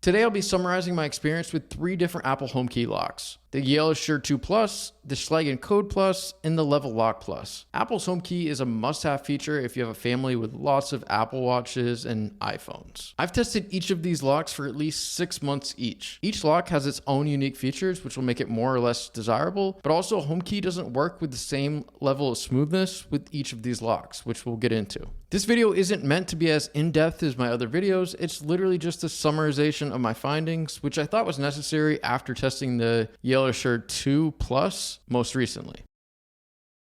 Today I'll be summarizing my experience with 3 different Apple HomeKey locks: the Yale Assure 2 Plus, the Schlage Encode Plus, and the Level Lock Plus. Apple's HomeKey is a must-have feature if you have a family with lots of Apple Watches and iPhones. I've tested each of these locks for at least 6 months each. Each lock has its own unique features which will make it more or less desirable, but also HomeKey doesn't work with the same level of smoothness with each of these locks, which we'll get into. This video isn't meant to be as in-depth as my other videos. It's literally just a summarization of my findings, which I thought was necessary after testing the Yale Assure 2 Plus most recently.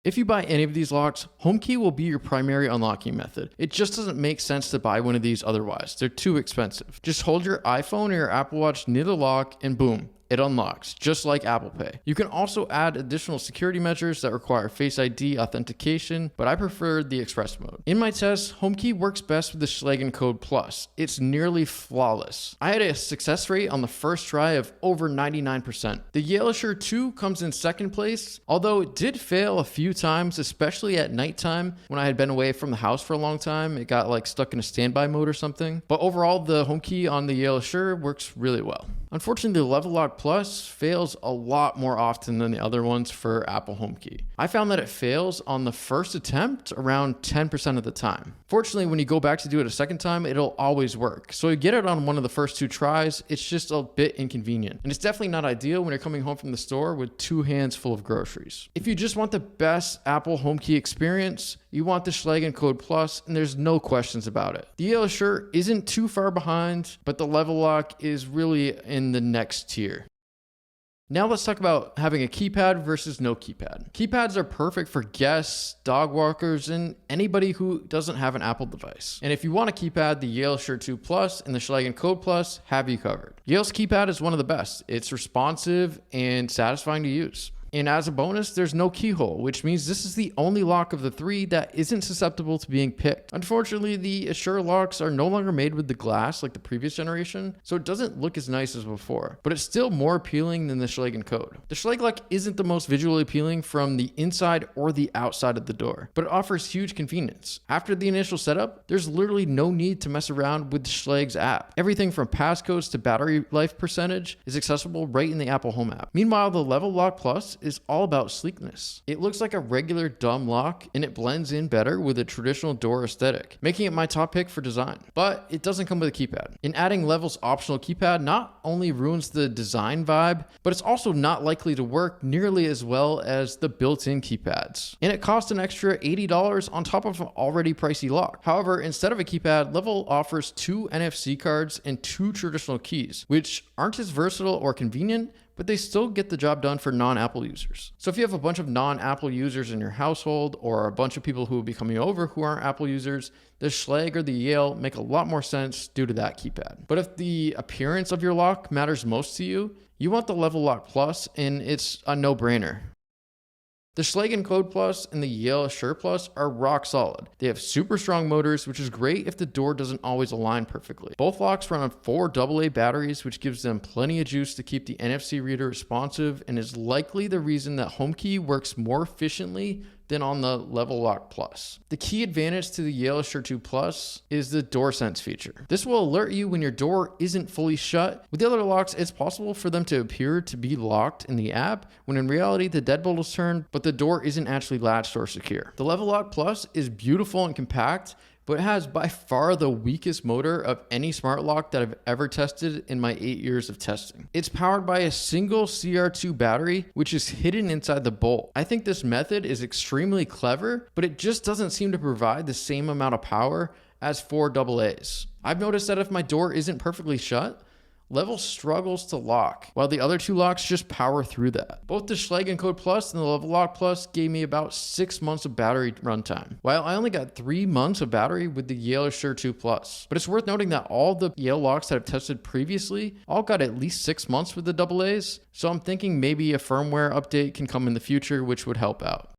If you buy any of these locks, HomeKey will be your primary unlocking method. It just doesn't make sense to buy one of these otherwise. They're too expensive. Just hold your iPhone or your Apple Watch near the lock and boom, it unlocks, just like Apple Pay. You can also add additional security measures that require Face ID authentication, but I prefer the express mode. In my tests, HomeKey works best with the Schlage Encode Plus. It's nearly flawless. I had a success rate on the first try of over 99%. The Yale Assure 2 comes in second place, although it did fail a few times, especially at nighttime when I had been away from the house for a long time. It got like stuck in a standby mode or something. But overall, the HomeKey on the Yale Assure works really well. Unfortunately, the Level Lock Plus fails a lot more often than the other ones for Apple HomeKey. I found that it fails on the first attempt around 10% of the time. Fortunately, when you go back to do it a second time, it'll always work. So you get it on one of the first 2 tries, it's just a bit inconvenient. And it's definitely not ideal when you're coming home from the store with 2 hands full of groceries. If you just want the best Apple HomeKey experience, you want the Schlage Encode Plus, and there's no questions about it. The Yale Assure isn't too far behind, but the Level Lock is really in the next tier. Now let's talk about having a keypad versus no keypad. Keypads are perfect for guests, dog walkers, and anybody who doesn't have an Apple device. And if you want a keypad, the Yale Assure 2 Plus and the Schlage Encode Plus have you covered. Yale's keypad is one of the best. It's responsive and satisfying to use. And as a bonus, there's no keyhole, which means this is the only lock of the 3 that isn't susceptible to being picked. Unfortunately, the Assure locks are no longer made with the glass like the previous generation, so it doesn't look as nice as before, but it's still more appealing than the Schlage Encode. The Schlage lock isn't the most visually appealing from the inside or the outside of the door, but it offers huge convenience. After the initial setup, there's literally no need to mess around with the Schlage's app. Everything from passcodes to battery life percentage is accessible right in the Apple Home app. Meanwhile, the Level Lock Plus is all about sleekness. It looks like a regular dumb lock and it blends in better with a traditional door aesthetic, making it my top pick for design. But it doesn't come with a keypad. And adding Level's optional keypad not only ruins the design vibe, but it's also not likely to work nearly as well as the built-in keypads. And it costs an extra $80 on top of an already pricey lock. However, instead of a keypad, Level offers 2 NFC cards and 2 traditional keys, which aren't as versatile or convenient, but they still get the job done for non-Apple users. So if you have a bunch of non-Apple users in your household or a bunch of people who will be coming over who aren't Apple users, the Schlage or the Yale make a lot more sense due to that keypad. But if the appearance of your lock matters most to you, you want the Level Lock Plus, and it's a no-brainer. The Schlage Encode Plus and the Yale Assure Plus are rock solid. They have super strong motors, which is great if the door doesn't always align perfectly. Both locks run on 4 AA batteries, which gives them plenty of juice to keep the NFC reader responsive and is likely the reason that HomeKey works more efficiently than on the Level Lock Plus. The key advantage to the Yale Assure 2 Plus is the DoorSense feature. This will alert you when your door isn't fully shut. With the other locks, it's possible for them to appear to be locked in the app, when in reality the deadbolt is turned, but the door isn't actually latched or secure. The Level Lock Plus is beautiful and compact, but it has by far the weakest motor of any smart lock that I've ever tested in my 8 years of testing. It's powered by a single CR2 battery, which is hidden inside the bolt. I think this method is extremely clever, but it just doesn't seem to provide the same amount of power as 4 AA's. I've noticed that if my door isn't perfectly shut, Level struggles to lock, while the other 2 locks just power through that. Both the Schlage Encode Plus and the Level Lock Plus gave me about 6 months of battery runtime, while I only got 3 months of battery with the Yale Assure 2 Plus. But it's worth noting that all the Yale locks that I've tested previously all got at least 6 months with the AA's, so I'm thinking maybe a firmware update can come in the future, which would help out.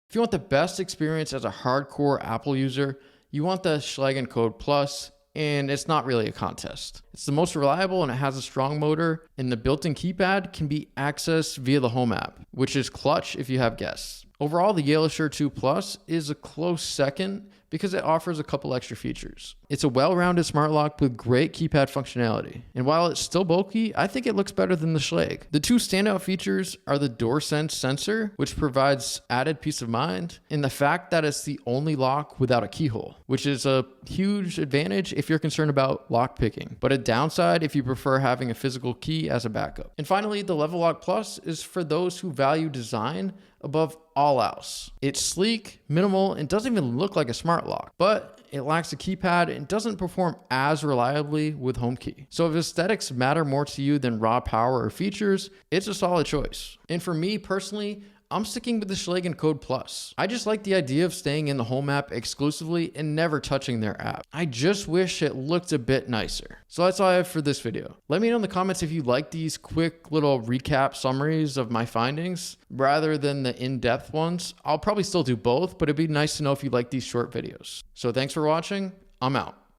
If you want the best experience as a hardcore Apple user, you want the Schlage Encode Plus, and it's not really a contest. It's the most reliable and it has a strong motor, and the built-in keypad can be accessed via the Home app, which is clutch if you have guests. Overall, the Yale Assure 2 Plus is a close second, because it offers a couple extra features. It's a well-rounded smart lock with great keypad functionality. And while it's still bulky, I think it looks better than the Schlage. The two standout features are the DoorSense sensor, which provides added peace of mind, and the fact that it's the only lock without a keyhole, which is a huge advantage if you're concerned about lock picking, but a downside if you prefer having a physical key as a backup. And finally, the Level Lock Plus is for those who value design above all else. It's sleek, minimal, and doesn't even look like a smart lock, but it lacks a keypad and doesn't perform as reliably with HomeKey. So if aesthetics matter more to you than raw power or features, it's a solid choice. And for me personally, I'm sticking with the Schlage Encode Plus. I just like the idea of staying in the home app exclusively and never touching their app. I just wish it looked a bit nicer. So that's all I have for this video. Let me know in the comments if you like these quick little recap summaries of my findings rather than the in-depth ones. I'll probably still do both, but it'd be nice to know if you like these short videos. So thanks for watching. I'm out.